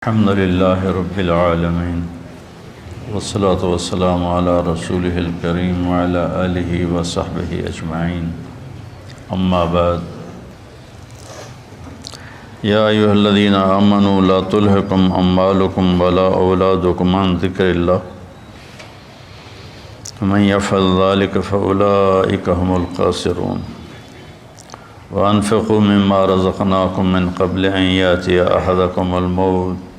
الحمد لله رب العالمين والصلاة والسلام على رسوله الكريم وعلى آله وصحبه أجمعين أما بعد يا أيها الذين آمنوا لا تلهكم أموالكم ولا أولادكم عن ذكر الله ومن يفعل ذلك فأولئك هم الخاسرون وأنفقوا مما رزقناكم من قبل أن يأتي أحدكم الموت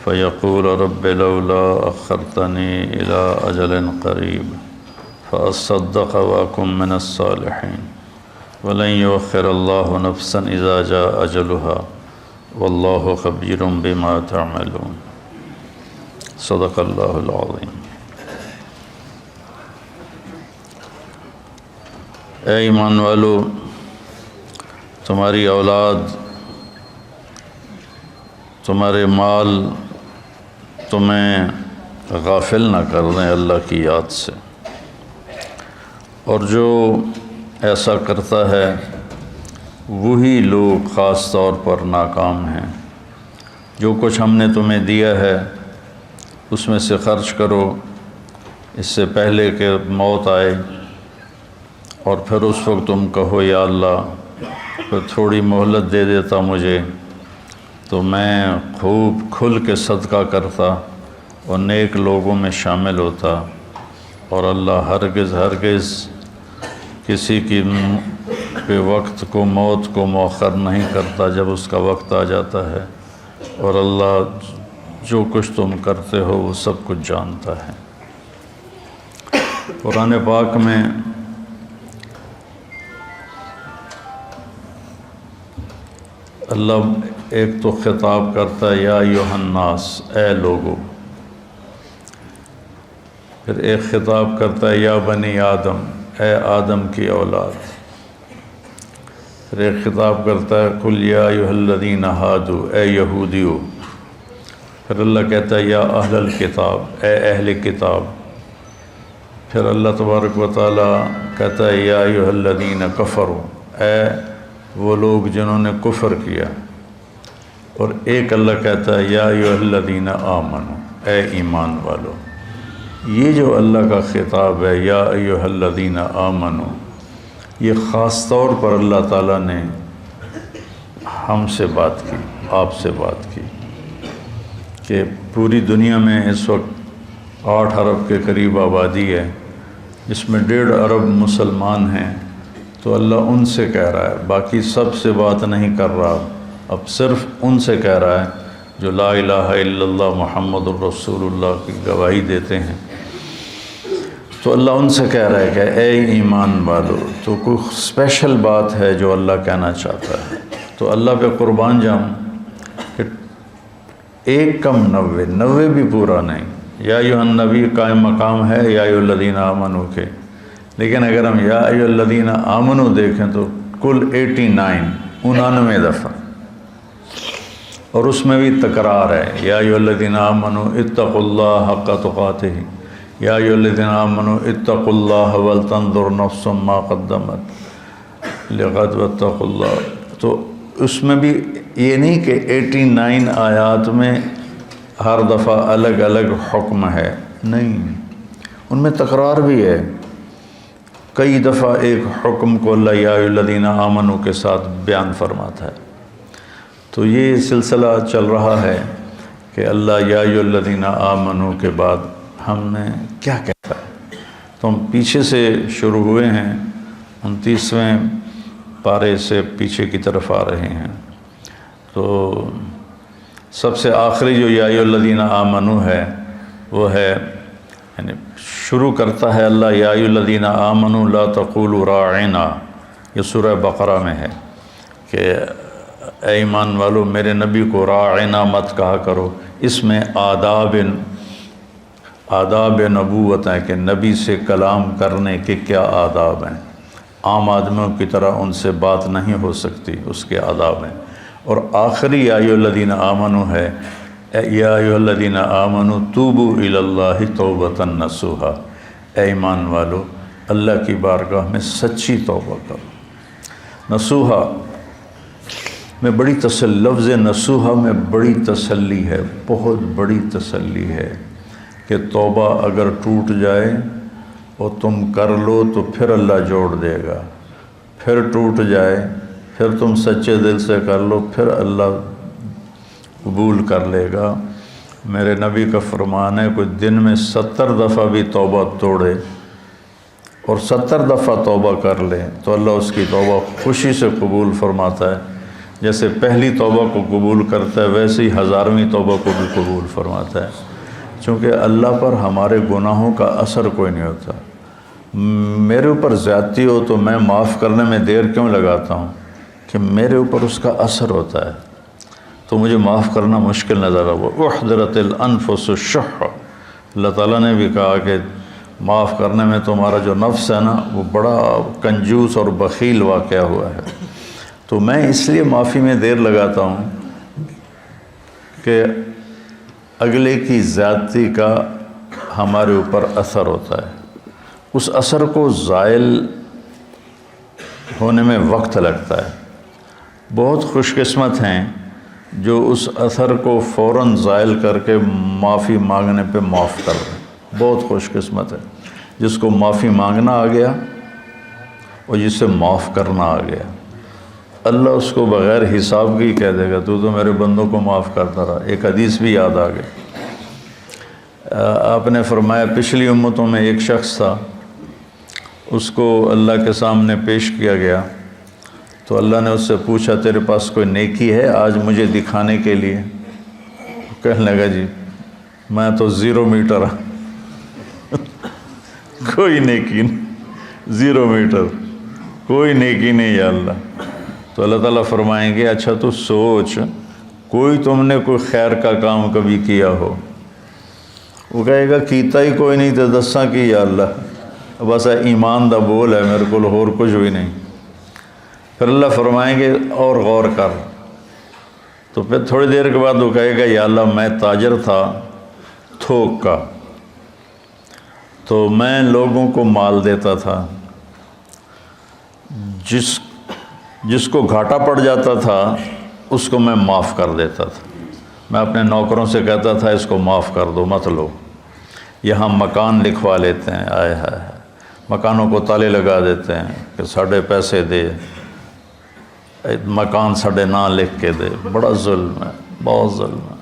فيقول رب لولا أخرتني إلى أجل قريب فأصدق وأكن من الصالحين ولن يؤخر الله نفسا إذا جاء أجلها والله خبير بما تعملون صدق الله العظيم۔ اے ایمان والو، تمہاری اولاد، تمہارے مال تمہیں غافل نہ کر دیں اللہ کی یاد سے، اور جو ایسا کرتا ہے وہی لوگ خاص طور پر ناکام ہیں۔ جو کچھ ہم نے تمہیں دیا ہے اس میں سے خرچ کرو اس سے پہلے کہ موت آئے، اور پھر اس وقت تم کہو یا اللہ پھر تھوڑی مہلت دے دیتا مجھے تو میں خوب کھل کے صدقہ کرتا اور نیک لوگوں میں شامل ہوتا، اور اللہ ہرگز کسی کی وقت کو، موت کو مؤخر نہیں کرتا جب اس کا وقت آ جاتا ہے، اور اللہ جو کچھ تم کرتے ہو وہ سب کچھ جانتا ہے۔ قرآن پاک میں اللہ ایک تو خطاب کرتا ہے یا ایھا الناس، اے لوگو، پھر ایک خطاب کرتا ہے یا بنی آدم، اے آدم کی اولاد، پھر ایک خطاب کرتا ہے قل یا ایھا الذین ھادوا، اے یہودیو، پھر اللہ کہتا ہے یا اہل الکتاب، اے اہل کتاب، پھر اللہ تبارک و تعالی کہتا ہے یا ایھا الذین کفروا، اے وہ لوگ جنہوں نے کفر کیا، اور ایک اللہ کہتا ہے یا ایھا الذین آمنوا، اے ایمان والو۔ یہ جو اللہ کا خطاب ہے یا ایھا الذین آمنوا، یہ خاص طور پر اللہ تعالیٰ نے ہم سے بات کی، آپ سے بات کی، کہ پوری دنیا میں اس وقت 8 ارب کے قریب آبادی ہے، جس میں 1.5 ارب مسلمان ہیں، تو اللہ ان سے کہہ رہا ہے، باقی سب سے بات نہیں کر رہا، اب صرف ان سے کہہ رہا ہے جو لا الہ الا اللہ محمد الرسول اللہ کی گواہی دیتے ہیں۔ تو اللہ ان سے کہہ رہا ہے کہ اے ایمان والو، تو کوئی اسپیشل بات ہے جو اللہ کہنا چاہتا ہے، تو اللہ پہ قربان جاؤں کہ 1 کم 90 بھی پورا نہیں۔ یا ایھا النبی قائم مقام ہے یا ایھا الذین آمنوا کے، لیکن اگر ہم یا ایھا الذین آمنوا دیکھیں تو کل 99 دفعہ، اور اس میں بھی تکرار ہے، یا ایھا الذین آمنوا اتقوا اللہ حق تقاتہ، یا ایھا الذین آمنوا اتقوا اللہ ولتنظر نفس ما قدمت لغد واتقوا اللہ۔ تو اس میں بھی یہ نہیں کہ 89 آیات میں ہر دفعہ الگ الگ حکم ہے، نہیں، ان میں تکرار بھی ہے۔ کئی دفعہ ایک حکم کو اللہ یا ایھا الذین آمنوا کے ساتھ بیان فرماتا ہے۔ تو یہ سلسلہ چل رہا ہے کہ اللہ یا ایھا الذین آمنوا کے بعد ہم نے کیا کہتا ہے، تو ہم پیچھے سے شروع ہوئے ہیں، 29ویں پارے سے پیچھے کی طرف آ رہے ہیں۔ تو سب سے آخری جو یا ایھا الذین آمنوا ہے وہ ہے، یعنی شروع کرتا ہے اللہ یا ایھا الذین آمنوا لا تقولوا راعنا، یہ سورہ بقرہ میں ہے کہ اے ایمان والو میرے نبی کو راعنا مت کہا کرو۔ اس میں آداب نبوت ہیں کہ نبی سے کلام کرنے کے کیا آداب ہیں، عام آدمیوں کی طرح ان سے بات نہیں ہو سکتی، اس کے آداب ہیں۔ اور آخری یا ایھا الذین آمنوا ہے یا ایھا الذین آمنوا توبوا الی اللہ توبۃ نصوحا، اے ایمان والو اللہ کی بارگاہ میں سچی توبہ کرو۔ نصوحا میں بڑی لفظ نصوحہ میں بڑی تسلی ہے، بہت بڑی تسلی ہے کہ توبہ اگر ٹوٹ جائے اور تم کر لو تو پھر اللہ جوڑ دے گا، پھر ٹوٹ جائے پھر تم سچے دل سے کر لو پھر اللہ قبول کر لے گا۔ میرے نبی کا فرمان ہے کوئی دن میں 70 دفعہ بھی توبہ توڑے اور 70 دفعہ توبہ کر لے تو اللہ اس کی توبہ خوشی سے قبول فرماتا ہے، جیسے پہلی توبہ کو قبول کرتا ہے ویسے ہی 1000ویں توبہ کو بھی قبول فرماتا ہے، چونکہ اللہ پر ہمارے گناہوں کا اثر کوئی نہیں ہوتا۔ میرے اوپر زیادتی ہو تو میں معاف کرنے میں دیر کیوں لگاتا ہوں کہ میرے اوپر اس کا اثر ہوتا ہے، تو مجھے معاف کرنا مشکل نظر آئے۔ احضرت الانفس الشح، اللہ تعالیٰ نے بھی کہا کہ معاف کرنے میں تمہارا جو نفس ہے نا وہ بڑا کنجوس اور بخیل واقعہ ہوا ہے۔ تو میں اس لیے معافی میں دیر لگاتا ہوں کہ اگلے کی زیادتی کا ہمارے اوپر اثر ہوتا ہے، اس اثر کو زائل ہونے میں وقت لگتا ہے۔ بہت خوش قسمت ہیں جو اس اثر کو فوراً زائل کر کے معافی مانگنے پہ معاف کر دیں، بہت خوش قسمت ہے جس کو معافی مانگنا آ گیا اور جس سے معاف کرنا آ گیا۔ اللہ اس کو بغیر حساب کی کہہ دے گا تو میرے بندوں کو معاف کرتا رہا۔ ایک حدیث بھی یاد آ گئی، آپ نے فرمایا پچھلی امتوں میں ایک شخص تھا، اس کو اللہ کے سامنے پیش کیا گیا تو اللہ نے اس سے پوچھا تیرے پاس کوئی نیکی ہے آج مجھے دکھانے کے لیے؟ کہنے لگا جی میں تو 0 میٹر کوئی نیکی نہیں، 0 میٹر کوئی نیکی نہیں یا اللہ۔ تو اللہ تعالیٰ فرمائیں گے اچھا تو سوچ کوئی تم نے کوئی خیر کا کام کبھی کیا ہو؟ وہ کہے گا کیتا ہی کوئی نہیں تو دساں کی یا اللہ، بس ایمان دا بول ہے میرے کو اور کچھ بھی نہیں۔ پھر اللہ فرمائیں گے اور غور کر، تو پھر تھوڑی دیر کے بعد وہ کہے گا یا اللہ میں تاجر تھا تھوک کا، تو میں لوگوں کو مال دیتا تھا، جس کو گھاٹا پڑ جاتا تھا اس کو میں معاف کر دیتا تھا۔ میں اپنے نوکروں سے کہتا تھا اس کو معاف کر دو مت لو۔ یہاں مکان لکھوا لیتے ہیں، آئے ہائے مکانوں کو تالے لگا دیتے ہیں کہ ساڑھے پیسے دے، مکان ساڑھے نہ لکھ کے دے۔ بڑا ظلم ہے، بہت ظلم ہے۔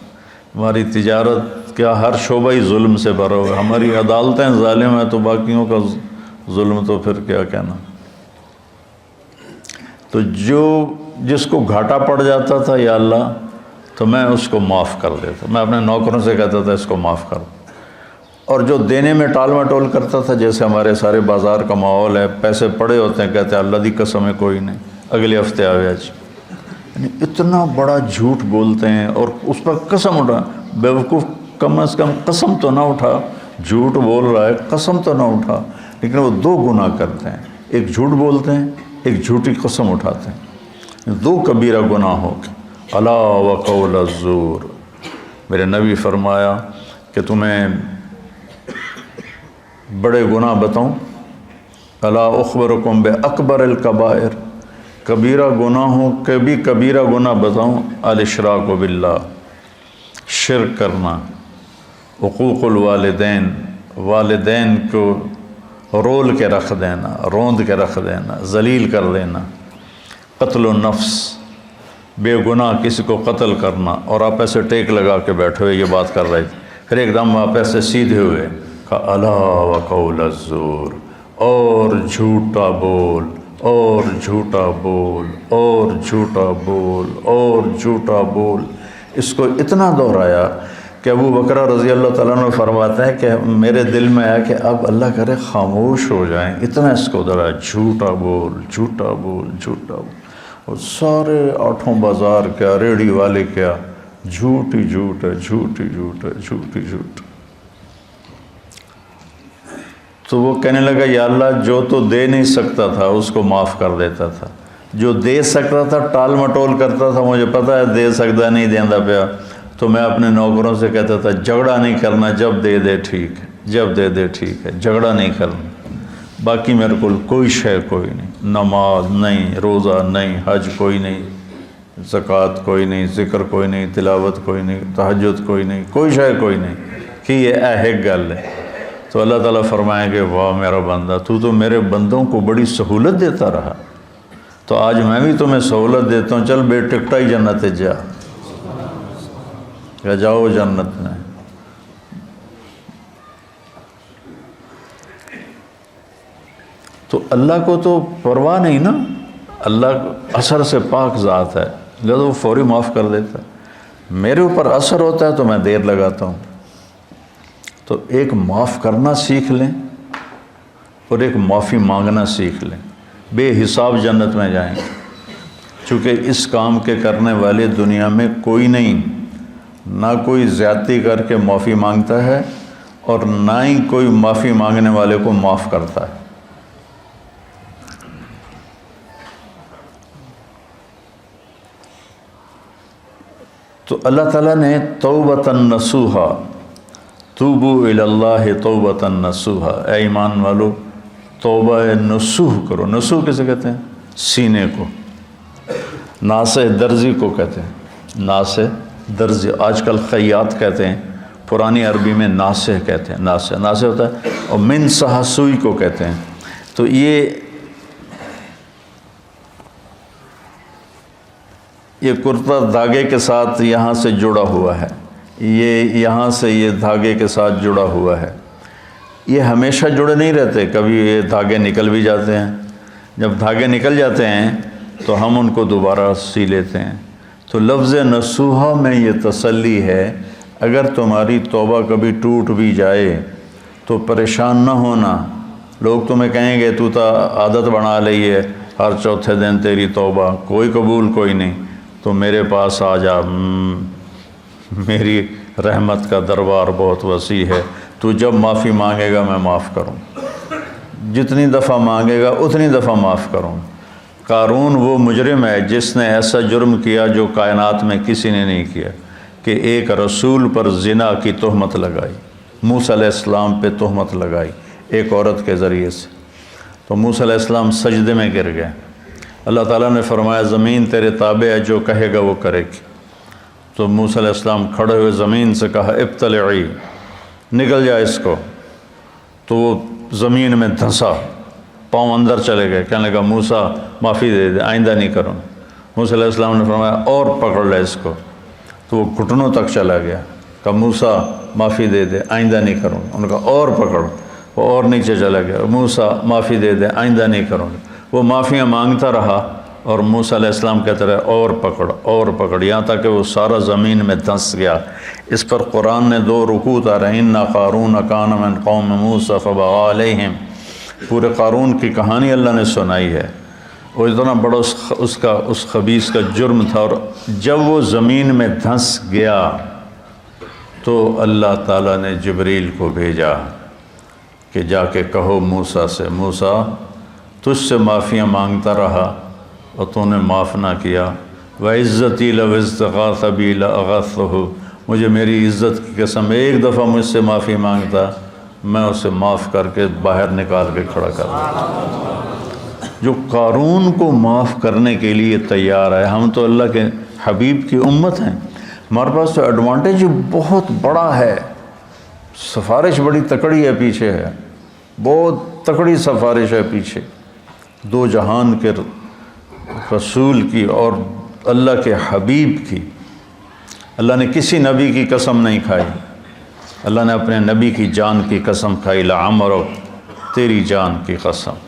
ہماری تجارت کیا ہر شعبہ ہی ظلم سے بھرا ہوا ہے، ہماری عدالتیں ظالم ہیں تو باقیوں کا ظلم تو پھر کیا کہنا۔ تو جس کو گھاٹا پڑ جاتا تھا یا اللہ تو میں اس کو معاف کر دیتا، میں اپنے نوکروں سے کہتا تھا اس کو معاف کر دو۔ اور جو دینے میں ٹال مٹول کرتا تھا، جیسے ہمارے سارے بازار کا ماحول ہے، پیسے پڑے ہوتے ہیں کہتے ہیں اللہ دی قسم ہے کوئی نہیں، اگلے ہفتے آوے آج، یعنی اتنا بڑا جھوٹ بولتے ہیں اور اس پر قسم اٹھا۔ بیوقوف کم از کم قسم تو نہ اٹھا، جھوٹ بول رہا ہے قسم تو نہ اٹھا، لیکن وہ 2 گناہ کرتے ہیں، ایک جھوٹ بولتے ہیں ایک جھوٹی قسم اٹھاتے ہیں، 2 کبیرہ گناہ ہو گئے۔ الا وقول الزور، میرے نبی فرمایا کہ تمہیں بڑے گناہ بتاؤں؟ الا اخبرکم باکبر الکبائر، کبیرہ گناہوں کے بھی کبیرہ گناہ بتاؤں؟ الاشراک باللہ، شرک کرنا، حقوق الوالدین، والدین کو رول کے رکھ دینا، روند کے رکھ دینا، ذلیل کر دینا، قتل النفس، بے گناہ کسی کو قتل کرنا، اور آپ ایسے ٹیک لگا کے بیٹھے ہوئے یہ بات کر رہے تھے، پھر ایک دم آپ ایسے سیدھے ہوئے، کہا الا وقول الزور، اور جھوٹا بول اور جھوٹا بول اور جھوٹا بول اور جھوٹا بول۔ اس کو اتنا دہرایا کہ ابو بکر رضی اللہ تعالیٰ عنہ فرماتے ہیں کہ میرے دل میں آیا کہ اب اللہ کرے خاموش ہو جائیں، اتنا اس کو دہرایا، جھوٹا بول جھوٹا بول جھوٹا بول۔ اور سارے 8 بازار کیا، ریڑھی والے کیا، جھوٹ ہی جھوٹ ہے، جھوٹ ہی جھوٹ ہے، جھوٹ ہی جھوٹ۔ تو وہ کہنے لگا یا اللہ جو تو دے نہیں سکتا تھا اس کو معاف کر دیتا تھا، جو دے سکتا تھا ٹال مٹول کرتا تھا، مجھے پتہ ہے دے سکتا نہیں دیندا پیا، تو میں اپنے نوکروں سے کہتا تھا جھگڑا نہیں کرنا، جب دے دے ٹھیک ہے، جب دے دے ٹھیک ہے، جھگڑا نہیں کرنا، باقی میرے کو کوئی شے کوئی نہیں، نماز نہیں، روزہ نہیں، حج کوئی نہیں، زکوٰۃ کوئی نہیں، ذکر کوئی نہیں، تلاوت کوئی نہیں، تہجد کوئی نہیں، کوئی شے کوئی نہیں کہ یہ ایک گل ہے، تو اللہ تعالیٰ فرمائیں گے واہ میرا بندہ، تو میرے بندوں کو بڑی سہولت دیتا رہا، تو آج میں بھی تمہیں سہولت دیتا ہوں، چل بے ٹکٹا ہی جنت جا، یا جاؤ جنت میں۔ تو اللہ کو تو پرواہ نہیں نا، اللہ اثر سے پاک ذات ہے، لہذا وہ فوری معاف کر دیتا ہے۔ میرے اوپر اثر ہوتا ہے تو میں دیر لگاتا ہوں۔ تو ایک معاف کرنا سیکھ لیں اور ایک معافی مانگنا سیکھ لیں، بے حساب جنت میں جائیں گے، چونکہ اس کام کے کرنے والے دنیا میں کوئی نہیں، نہ کوئی زیادتی کر کے معافی مانگتا ہے اور نہ ہی کوئی معافی مانگنے والے کو معاف کرتا ہے۔ تو اللہ تعالیٰ نے توبۃ نصوحا، توبوا الی اللہ توبۃ نصوحا، اے ایمان والو توبہ نصوح کرو۔ نصوح کسے کہتے ہیں؟ سینے کو۔ ناصح درزی کو کہتے ہیں، ناصح درزی، آج کل خیاط کہتے ہیں، پرانی عربی میں ناصح کہتے ہیں، ناصح ہوتا ہے، اور من صح سوئی کو کہتے ہیں۔ تو یہ کرتا دھاگے کے ساتھ یہاں سے جڑا ہوا ہے، یہ یہاں سے یہ دھاگے کے ساتھ جڑا ہوا ہے، یہ ہمیشہ جڑے نہیں رہتے، کبھی یہ دھاگے نکل بھی جاتے ہیں۔ جب دھاگے نکل جاتے ہیں تو ہم ان کو دوبارہ سی لیتے ہیں۔ تو لفظ نصوحہ میں یہ تسلی ہے، اگر تمہاری توبہ کبھی ٹوٹ بھی جائے تو پریشان نہ ہونا۔ لوگ تمہیں کہیں گے تو عادت بنا لی ہے، ہر چوتھے دن تیری توبہ، کوئی قبول کوئی نہیں، تو میرے پاس آ جا، میری رحمت کا دربار بہت وسیع ہے، تو جب معافی مانگے گا میں معاف کروں، جتنی دفعہ مانگے گا اتنی دفعہ معاف کروں۔ قارون وہ مجرم ہے جس نے ایسا جرم کیا جو کائنات میں کسی نے نہیں کیا، کہ ایک رسول پر زنا کی تہمت لگائی، موسیٰ علیہ السلام پہ تہمت لگائی ایک عورت کے ذریعے سے، تو موسیٰ علیہ السلام سجدے میں گر گئے۔ اللہ تعالیٰ نے فرمایا زمین تیرے تابع ہے، جو کہے گا وہ کرے گی۔ تو موسیٰ علیہ السلام کھڑے ہوئے زمین سے کہا ابتلعی، نکل جائے اس کو، تو وہ زمین میں دھنسا، پاؤں اندر چلے گئے، کہنے لگا موسیٰ معافی دے دے، آئندہ نہیں کروں۔ موسیٰ علیہ السلام نے فرمایا اور پکڑ لے اس کو، تو وہ گھٹنوں تک چلا گیا، کہا موسیٰ معافی دے دے، آئندہ نہیں کروں۔ انہوں نے کہا اور پکڑ، وہ اور نیچے چلا گیا، موسیٰ معافی دے دے، آئندہ نہیں کروں۔ وہ معافیاں مانگتا رہا اور موسیٰ علیہ السلام کہتے رہے اور پکڑ اور پکڑ، یہاں تک کہ وہ سارا زمین میں دھنس گیا۔ اس پر قرآن نے 2 رکوع اتارے، اِنَّ قَارُونَ كَانَ مِن قَوْمِ مُوسَىٰ فَبَغَىٰ عَلَيْهِمْ، پورے قارون کی کہانی اللہ نے سنائی ہے، وہ اتنا بڑا اس خبیث کا جرم تھا، اور جب وہ زمین میں دھنس گیا تو اللہ تعالیٰ نے جبریل کو بھیجا کہ جا کے کہو موسیٰ سے، موسیٰ تجھ سے معافیاں مانگتا رہا اور تو نے معاف نہ کیا، وَعِزَّتِي لَوْ اسْتَغَاثَ بِي لَأَغَثْتُهُ، مجھے میری عزت کی قسم ایک دفعہ مجھ سے معافی مانگتا، میں اسے معاف کر کے باہر نکال کے کھڑا کر دیتا۔ جو قارون کو معاف کرنے کے لیے تیار ہے، ہم تو اللہ کے حبیب کی امت ہیں، ہمارے پاس تو ایڈوانٹیج بہت بڑا ہے، سفارش بڑی تکڑی ہے پیچھے ہے، بہت تکڑی سفارش ہے پیچھے، 2 جہان کے رسول کی اور اللہ کے حبیب کی۔ اللہ نے کسی نبی کی قسم نہیں کھائی، اللہ نے اپنے نبی کی جان کی قسم کھائی، لعمرک، تیری جان کی قسم۔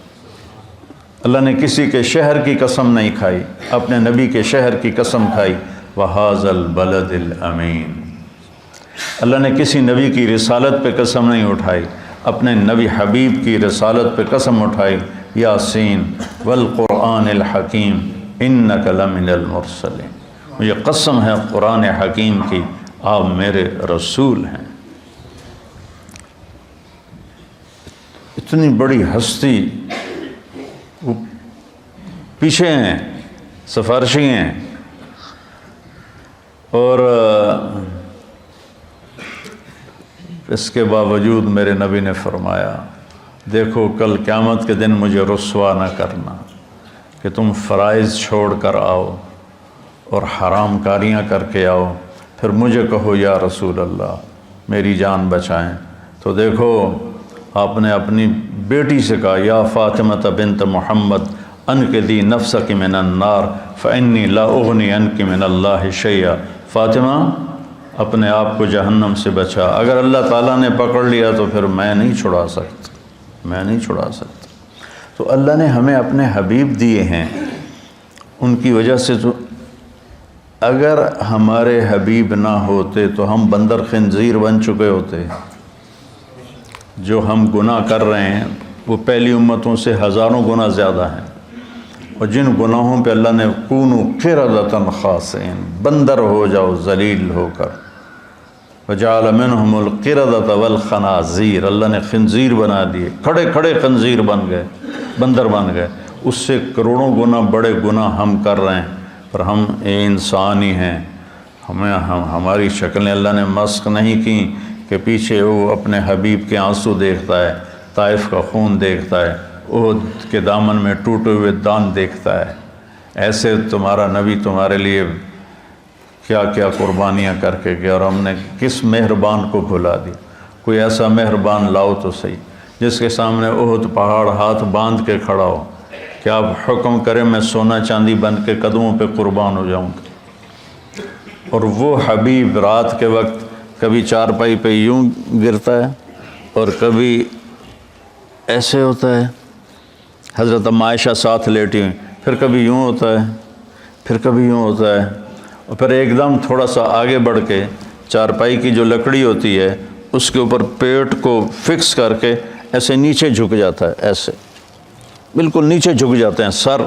اللہ نے کسی کے شہر کی قسم نہیں کھائی، اپنے نبی کے شہر کی قسم کھائی، وَهَذَا الْبَلَدِ الْأَمِينَ۔ اللہ نے کسی نبی کی رسالت پہ قسم نہیں اٹھائی، اپنے نبی حبیب کی رسالت پہ قسم اٹھائی، یاسین والقرآن الحکیم انک لمن المرسلین، مجھے قسم ہے قرآن حکیم کی، آپ میرے رسول ہیں۔ اتنی بڑی ہستی وہ پیچھے ہیں، سفارشی ہیں، اور اس کے باوجود میرے نبی نے فرمایا دیکھو کل قیامت کے دن مجھے رسوا نہ کرنا کہ تم فرائض چھوڑ کر آؤ اور حرام کاریاں کر کے آؤ، پھر مجھے کہو یا رسول اللہ میری جان بچائیں۔ تو دیکھو آپ نے اپنی بیٹی سے کہا یا فاطمہ بنت محمد انقذی نفسک من النار فانی لا اغنی عنک من اللہ شیئا، فاطمہ اپنے آپ کو جہنم سے بچا، اگر اللہ تعالیٰ نے پکڑ لیا تو پھر میں نہیں چھڑا سکتا، میں نہیں چھڑا سکتا۔ تو اللہ نے ہمیں اپنے حبیب دیے ہیں، ان کی وجہ سے تو اگر ہمارے حبیب نہ ہوتے تو ہم بندر خنزیر بن چکے ہوتے۔ جو ہم گناہ کر رہے ہیں وہ پہلی امتوں سے ہزاروں گنا زیادہ ہیں، اور جن گناہوں پہ اللہ نے کونوا قردۃ خاسئین، بندر ہو جاؤ ذلیل ہو کر، وجعل منہم القردۃ والخنازیر، اللہ نے خنزیر بنا دیے، کھڑے کھڑے خنزیر بن گئے، بندر بن گئے۔ اس سے کروڑوں گنا بڑے گناہ ہم کر رہے ہیں، پر ہم انسان ہی ہیں، ہماری شکلیں اللہ نے مسخ نہیں کی کہ پیچھے وہ اپنے حبیب کے آنسو دیکھتا ہے، طائف کا خون دیکھتا ہے، احد کے دامن میں ٹوٹے ہوئے دان دیکھتا ہے۔ ایسے تمہارا نبی تمہارے لیے کیا کیا قربانیاں کر کے گیا، اور ہم نے کس مہربان کو بھلا دی۔ کوئی ایسا مہربان لاؤ تو صحیح جس کے سامنے احد پہاڑ ہاتھ باندھ کے کھڑا ہو کہ آپ حکم کریں میں سونا چاندی بن کے قدموں پہ قربان ہو جاؤں گا۔ اور وہ حبیب رات کے وقت کبھی چارپائی پہ یوں گرتا ہے اور کبھی ایسے ہوتا ہے، حضرت ام عائشہ ساتھ لیٹی ہوئی، پھر کبھی یوں ہوتا ہے، پھر کبھی یوں ہوتا ہے، اور پھر ایک دم تھوڑا سا آگے بڑھ کے چارپائی کی جو لکڑی ہوتی ہے اس کے اوپر پیٹ کو فکس کر کے ایسے نیچے جھک جاتا ہے، ایسے بالکل نیچے جھک جاتے ہیں، سر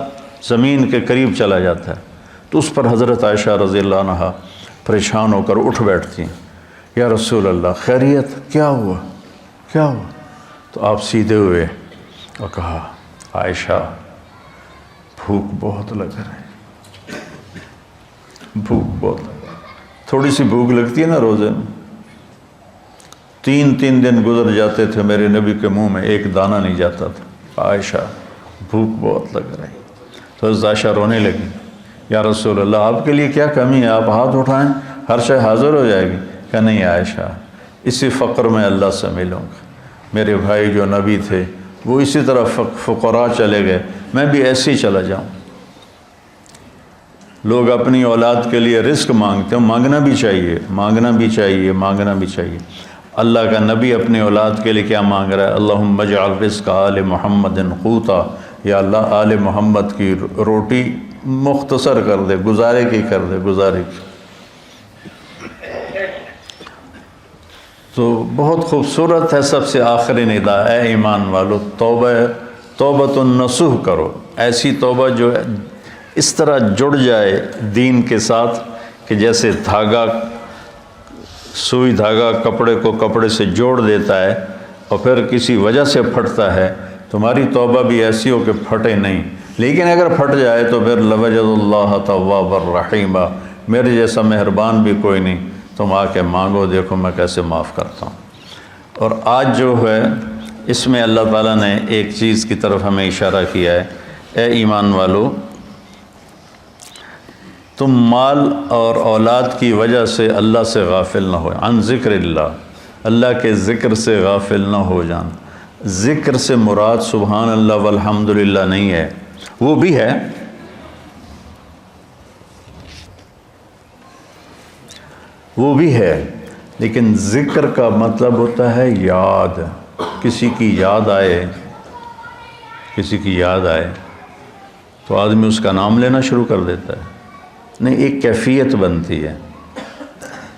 زمین کے قریب چلا جاتا ہے۔ تو اس پر حضرت عائشہ رضی اللہ عنہا پریشان ہو کر اٹھ بیٹھتی ہیں، یا رسول اللہ خیریت، کیا ہوا کیا ہوا؟ تو آپ سیدھے ہوئے اور کہا عائشہ بھوک بہت لگ رہی، بھوک بہت، تھوڑی سی بھوک لگتی ہے نا روزے میں، 3 دن گزر جاتے تھے میرے نبی کے منہ میں ایک دانہ نہیں جاتا تھا، عائشہ بھوک بہت لگ رہی۔ تو حضرت عائشہ رونے لگی، یا رسول اللہ آپ کے لیے کیا کمی ہے، آپ ہاتھ اٹھائیں ہر شے حاضر ہو جائے گی۔ کہ نہیں عائشہ، اسی فقر میں اللہ سے ملوں گا، میرے بھائی جو نبی تھے وہ اسی طرح فقراء چلے گئے، میں بھی ایسے ہی چلا جاؤں۔ لوگ اپنی اولاد کے لیے رزق مانگتے ہیں، مانگنا بھی چاہیے، مانگنا بھی چاہیے، مانگنا بھی چاہیے۔ اللہ کا نبی اپنی اولاد کے لیے کیا مانگ رہا ہے؟ اللہم اجعل رزق آل محمد قوتا، یا اللہ آل محمد کی روٹی مختصر کر دے، گزارے کی کر دے، گزارے کی۔ تو بہت خوبصورت ہے سب سے آخری ندا، اے ایمان والو توبۃ النصوح کرو، ایسی توبہ جو اس طرح جڑ جائے دین کے ساتھ کہ جیسے دھاگا، سوئی دھاگا کپڑے کو کپڑے سے جوڑ دیتا ہے اور پھر کسی وجہ سے پھٹتا ہے، تمہاری توبہ بھی ایسی ہو کہ پھٹے نہیں، لیکن اگر پھٹ جائے تو پھر لوجد اللہ توابا الرحیمہ، میرے جیسا مہربان بھی کوئی نہیں، تم آ کے مانگو دیکھو میں کیسے معاف کرتا ہوں۔ اور آج جو ہے اس میں اللہ تعالیٰ نے ایک چیز کی طرف ہمیں اشارہ کیا ہے، اے ایمان والو تم مال اور اولاد کی وجہ سے اللہ سے غافل نہ ہو، عن ذکر اللہ کے ذکر سے غافل نہ ہو جان۔ ذکر سے مراد سبحان اللہ والحمدللہ نہیں ہے، وہ بھی ہے، وہ بھی ہے، لیکن ذکر کا مطلب ہوتا ہے یاد، کسی کی یاد آئے، کسی کی یاد آئے تو آدمی اس کا نام لینا شروع کر دیتا ہے، نہیں ایک کیفیت بنتی ہے۔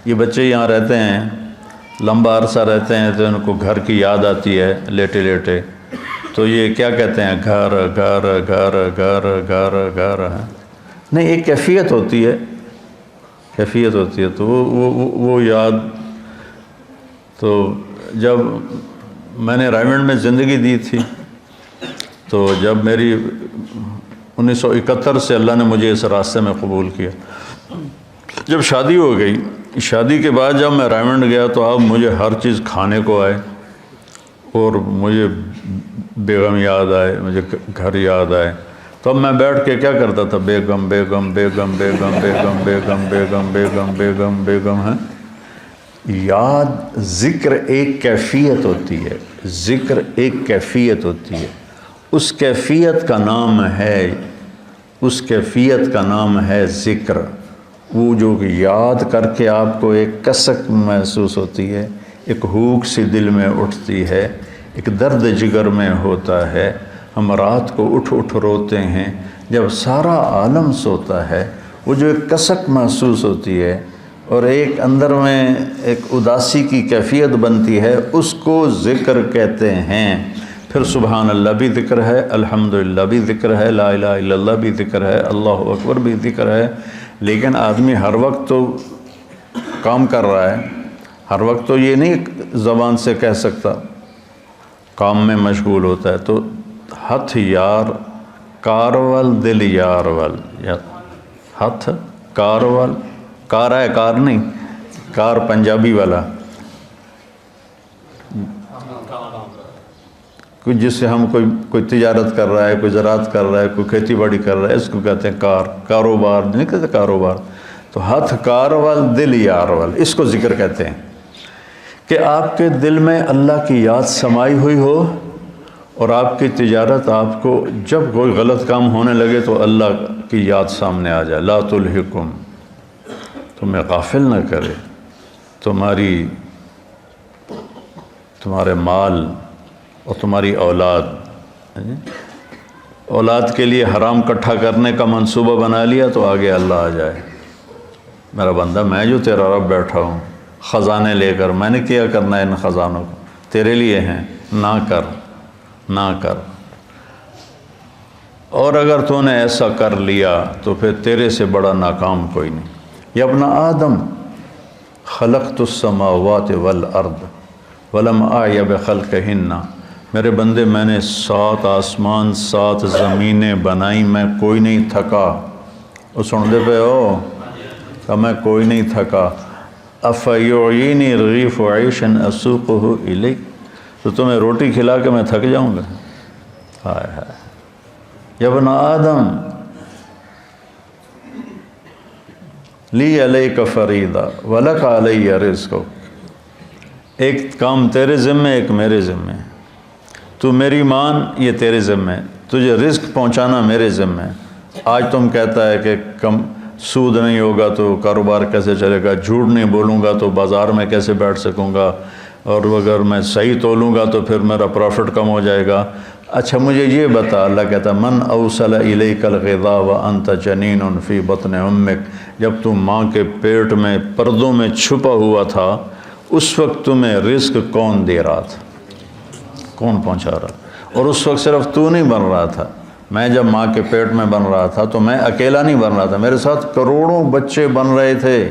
یہ بچے یہاں رہتے ہیں، لمبا عرصہ رہتے ہیں تو ان کو گھر کی یاد آتی ہے لیٹے لیٹے، تو یہ کیا کہتے ہیں گھر گھر گھر گھر گھر گھر، نہیں ایک کیفیت ہوتی ہے، کیفیت ہوتی ہے، تو وہ یاد۔ تو جب میں نے رائمنڈ میں زندگی دی تھی تو جب میری 1971 سے اللہ نے مجھے اس راستے میں قبول کیا، جب شادی ہو گئی، شادی کے بعد جب میں رائمنڈ گیا تو اب مجھے ہر چیز کھانے کو آئے، اور مجھے بیگم یاد آئے، مجھے گھر یاد آئے، تو اب میں بیٹھ کے کیا کرتا تھا؟ بیگم بیگم بیگم بیگم بیگم بیگم بیگم بیگم بیگم بیگم ہے۔ یاد، ذکر ایک کیفیت ہوتی ہے، ذکر ایک کیفیت ہوتی ہے، اس کیفیت کا نام ہے، اس کیفیت کا نام ہے ذکر۔ وہ جو یاد کر کے آپ کو ایک کسک محسوس ہوتی ہے، ایک ہوک سی دل میں اٹھتی ہے، ایک درد جگر میں ہوتا ہے، ہم رات کو اٹھ اٹھ روتے ہیں، جب سارا عالم سوتا ہے، وہ جو ایک کسک محسوس ہوتی ہے اور ایک اندر میں ایک اداسی کی کیفیت بنتی ہے، اس کو ذکر کہتے ہیں۔ پھر سبحان اللہ بھی ذکر ہے، الحمدللہ بھی ذکر ہے، لا الہ الا اللہ بھی ذکر ہے، اللہ اکبر بھی ذکر ہے۔ لیکن آدمی ہر وقت تو کام کر رہا ہے، ہر وقت تو یہ نہیں زبان سے کہہ سکتا، کام میں مشغول ہوتا ہے۔ تو ہتھ یار کارول دل یار ول، ہتھ کارول، کار ہے کار نہیں، کار پنجابی والا، کوئی جس سے ہم کوئی تجارت کر رہا ہے، کوئی زراعت کر رہا ہے، کوئی کھیتی باڑی کر رہا ہے، اس کو کہتے ہیں کار، کاروبار نہیں کہتے کاروبار۔ تو ہتھ کارول دل یارول، اس کو ذکر کہتے ہیں کہ آپ کے دل میں اللہ کی یاد سمائی ہوئی ہو، اور آپ کی تجارت، آپ کو جب کوئی غلط کام ہونے لگے تو اللہ کی یاد سامنے آ جائے۔ لا تلہکم، تمہیں غافل نہ کرے تمہارے مال اور تمہاری اولاد۔ اولاد کے لیے حرام کٹھا کرنے کا منصوبہ بنا لیا تو آگے اللہ آ جائے، میرا بندہ میں جو تیرا رب بیٹھا ہوں خزانے لے کر، میں نے کیا کرنا ہے ان خزانوں کو، تیرے لیے ہیں، نہ کر نہ کر۔ اور اگر تو نے ایسا کر لیا تو پھر تیرے سے بڑا ناکام کوئی نہیں۔ یا ابن آدم خلقت السماوات والارض ولم اعی بخلقہن، میرے بندے میں نے 7 آسمان 7 زمینیں بنائی، میں کوئی نہیں تھکا۔ وہ سن دے پہ ہو کہ میں کوئی نہیں تھکا۔ افیعینی رغیف عیشا اسوقہ الیک، تو تمہیں روٹی کھلا کے میں تھک جاؤں گا؟ ہائے ہائے۔ یا ابن آدم لی علیک فریضہ ولک علی رزق، ایک کام تیرے ذمہ ایک میرے ذمہ، تو میری مان یہ تیرے ذمہ، تجھے رزق پہنچانا میرے ذمہ۔ آج تم کہتا ہے کہ کم سود نہیں ہوگا تو کاروبار کیسے چلے گا، جھوٹ نہیں بولوں گا تو بازار میں کیسے بیٹھ سکوں گا، اور اگر میں صحیح تولوں گا تو پھر میرا پروفٹ کم ہو جائے گا۔ اچھا مجھے یہ بتا، اللہ کہتا من اوصل الیک الغذاء وانت جنین فی بطن امک، جب تم ماں کے پیٹ میں پردوں میں چھپا ہوا تھا، اس وقت تمہیں رزق کون دے رہا تھا، کون پہنچا رہا؟ اور اس وقت صرف تو نہیں بن رہا تھا، میں جب ماں کے پیٹ میں بن رہا تھا تو میں اکیلا نہیں بن رہا تھا، میرے ساتھ کروڑوں بچے بن رہے تھے،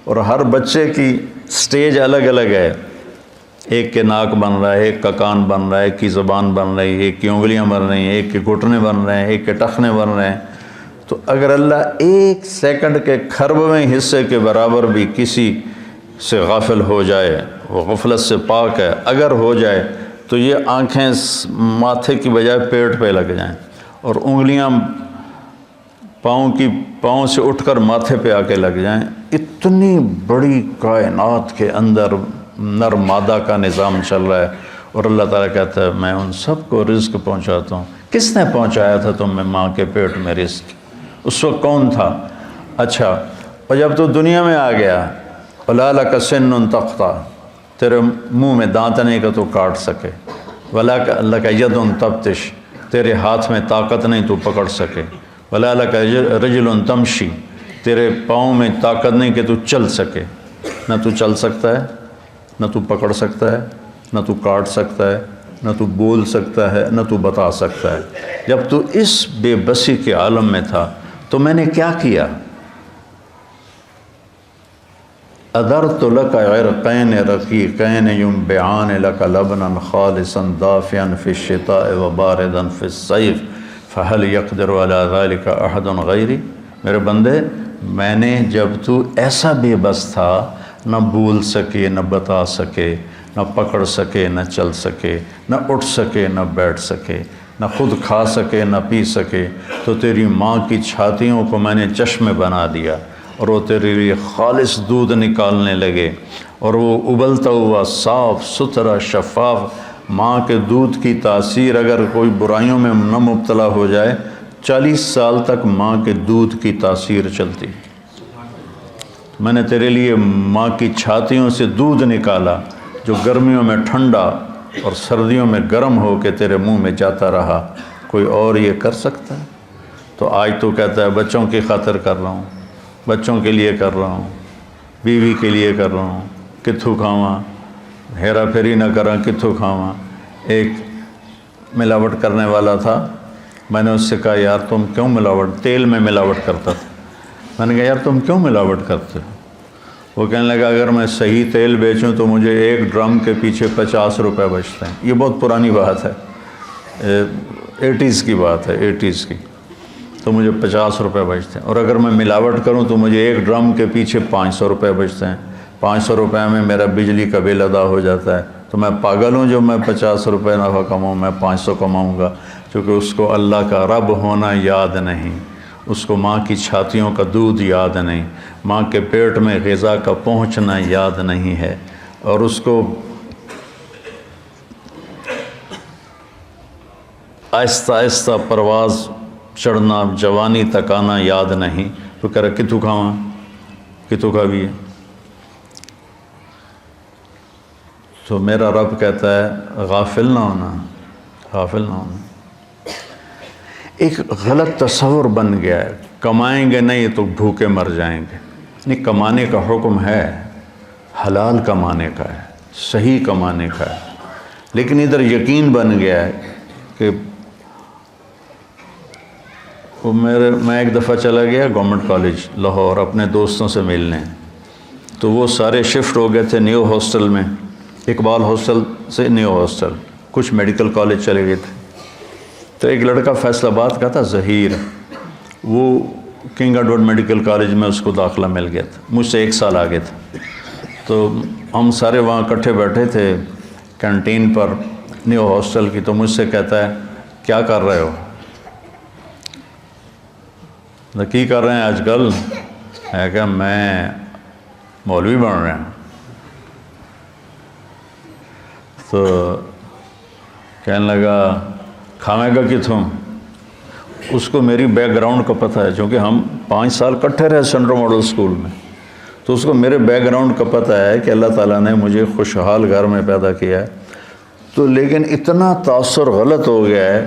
اور ہر بچے کی سٹیج الگ الگ ہے، ایک کے ناک بن رہا ہے، ایک کا کان بن رہا ہے، ایک کی زبان بن رہی ہے، ایک کی انگلیاں بن رہی ہیں، ایک کے گھٹنے بن رہے ہیں، ایک کے ٹخنے بن رہے ہیں۔ تو اگر اللہ ایک سیکنڈ کے کھربویں حصے کے برابر بھی کسی سے غافل ہو جائے، وہ غفلت سے پاک ہے، اگر ہو جائے تو یہ آنکھیں ماتھے کی بجائے پیٹ پہ لگ جائیں، اور انگلیاں پاؤں سے اٹھ کر ماتھے پہ آ کے لگ جائیں، اتنی بڑی کائنات کے اندر نر مادہ کا نظام چل رہا ہے، اور اللہ تعالیٰ کہتا ہے میں ان سب کو رزق پہنچاتا ہوں۔ کس نے پہنچایا تھا تم میں ماں کے پیٹ میں رزق؟ اس وقت کون تھا؟ اچھا، اور جب تو دنیا میں آ گیا، وَلَا لَكَ سِنٌّ تَقْطَعُ، تیرے منہ میں دانت نہیں کہ تو کاٹ سکے، وَلَا لَكَ يَدٌ تَبْطِشُ، تیرے ہاتھ میں طاقت نہیں تو پکڑ سکے، وَلَا لَكَ رِجْلٌ تَمْشِي، تیرے پاؤں میں طاقت نہیں کہ تو چل سکے۔ نہ تو چل سکتا ہے، نہ تو پکڑ سکتا ہے، نہ تو کاٹ سکتا ہے، نہ تو بول سکتا ہے، نہ تو بتا سکتا ہے۔ جب تو اس بے بسی کے عالم میں تھا تو میں نے کیا کیا؟ أدرت لك عرقين رقيقين ينبعان لك لبنا خالصا دافئا في الشتاء وباردا في الصيف فهل يقدر على ذلك أحد غيري؟ میرے بندے، میں نے جب تو ایسا بے بس تھا، نہ بول سکے، نہ بتا سکے، نہ پکڑ سکے، نہ چل سکے، نہ اٹھ سکے، نہ بیٹھ سکے، نہ خود کھا سکے نہ پی سکے، تو تیری ماں کی چھاتیوں کو میں نے چشمے بنا دیا اور وہ تیرے لیے خالص دودھ نکالنے لگے، اور وہ ابلتا ہوا صاف ستھرا شفاف ماں کے دودھ کی تاثیر اگر کوئی برائیوں میں نہ مبتلا ہو جائے، 40 سال تک ماں کے دودھ کی تاثیر چلتی۔ میں نے تیرے لیے ماں کی چھاتیوں سے دودھ نکالا جو گرمیوں میں ٹھنڈا اور سردیوں میں گرم ہو کے تیرے منہ میں جاتا رہا، کوئی اور یہ کر سکتا ہے؟ تو آج تو کہتا ہے بچوں کی خاطر کر رہا ہوں، بچوں کے لیے کر رہا ہوں، بیوی کے لیے کر رہا ہوں، کتھوں کھاواں، ہیرا پھیری نہ کراں کتھوں کھاواں۔ ایک ملاوٹ کرنے والا تھا، میں نے اس سے کہا یار تم کیوں ملاوٹ، تیل میں ملاوٹ کرتا تھا، میں نے کہا یار تم کیوں ملاوٹ کرتے ہو؟ وہ کہنے لگا اگر میں صحیح تیل بیچوں تو مجھے ایک ڈرم کے پیچھے 50 روپے بچتے ہیں۔ یہ بہت پرانی بات ہے، 80s کی بات ہے، 80s کی، تو مجھے 50 روپے بچتے ہیں، اور اگر میں ملاوٹ کروں تو مجھے ایک ڈرم کے پیچھے 500 روپے بچتے ہیں۔ 500 روپے میں میرا بجلی کا بل ادا ہو جاتا ہے، تو میں پاگل ہوں جو میں 50 روپے نفع کماؤں، میں 500 کماؤں گا، کیونکہ اس کو اللہ کا رب ہونا یاد نہیں، اس کو ماں کی چھاتیوں کا دودھ یاد نہیں، ماں کے پیٹ میں غذا کا پہنچنا یاد نہیں ہے، اور اس کو آہستہ آہستہ پرواز چڑھنا، جوانی تک آنا یاد نہیں، تو کہہ رہا کتوں کھاواں، کتوں کھا بھی ہے۔ تو میرا رب کہتا ہے غافل نہ ہونا، غافل نہ ہونا۔ ایک غلط تصور بن گیا ہے، کمائیں گے نہیں تو بھوکے مر جائیں گے۔ نہیں، کمانے کا حکم ہے، حلال کمانے کا ہے، صحیح کمانے کا ہے، لیکن ادھر یقین بن گیا ہے کہ میں ایک دفعہ چلا گیا گورنمنٹ کالج لاہور اپنے دوستوں سے ملنے، تو وہ سارے شفٹ ہو گئے تھے نیو ہاسٹل میں، اقبال ہاسٹل سے نیو ہاسٹل، کچھ میڈیکل کالج چلے گئے تھے۔ تو ایک لڑکا فیصل آباد کا تھا، ظہیر، وہ کنگ ایڈورڈ میڈیکل کالج میں اس کو داخلہ مل گیا تھا، مجھ سے 1 سال آگے تھا۔ تو ہم سارے وہاں اکٹھے بیٹھے تھے کینٹین پر نیو ہاسٹل کی، تو مجھ سے کہتا ہے کیا کر رہے ہو؟ کی کر رہے ہیں آج کل؟ ہے کہ میں مولوی بن رہے ہیں۔ تو کہنے لگا کھاویں گا کتوں؟ اس کو میری بیک گراؤنڈ کا پتہ ہے، چونکہ ہم 5 سال کٹھے رہے سینٹرل ماڈل اسکول میں، تو اس کو میرے بیک گراؤنڈ کا پتہ ہے کہ اللہ تعالیٰ نے مجھے خوشحال گھر میں پیدا کیا ہے۔ تو لیکن اتنا تاثر غلط ہو گیا ہے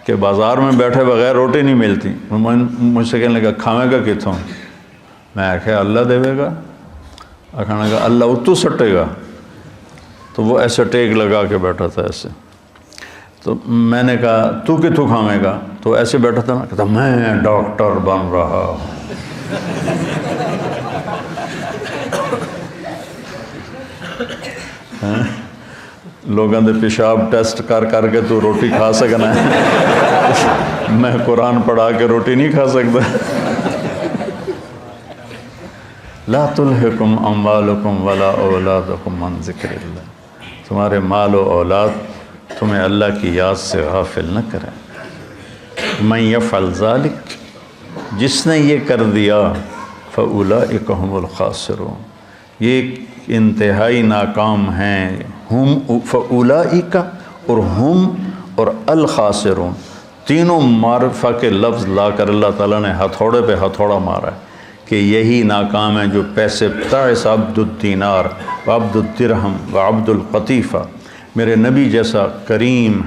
کہ بازار میں بیٹھے بغیر روٹی نہیں ملتی۔ مجھ سے کہنے لگا کھاویں گا کتوں؟ میں آخیا اللہ دے گا، کھانے لگا اللہ اتو سٹے گا۔ تو وہ ایسے ٹیک لگا کے بیٹھا تھا ایسے، تو میں نے کہا تو کتوں کھاویں گا؟ تو ایسے بیٹھا تھا نا، کہتا میں ڈاکٹر بن رہا ہوں۔ لوگوں دے پیشاب ٹیسٹ کر کر کے تو روٹی کھا سکنا ہے، میں قرآن پڑھا کے روٹی نہیں کھا سکتا۔ لا تلہکم اموالکم ولا اولادکم عن ذکر اللہ، تمہارے مال و اولاد تمہیں اللہ کی یاد سے غافل نہ کریں۔ من یفعل ذلک، جس نے یہ کر دیا، فاولئک هم الخاسرون، یہ انتہائی ناکام ہیں۔ ہم فاولئک اور ہم اور الخاسرون، تینوں معرفہ کے لفظ لا کر اللہ تعالیٰ نے ہتھوڑے پہ ہتھوڑا مارا ہے کہ یہی ناکام ہیں جو پیسے تعس عبد الدینار و عبد الدرہم و عبد القطیفہ، میرے نبی جیسا کریم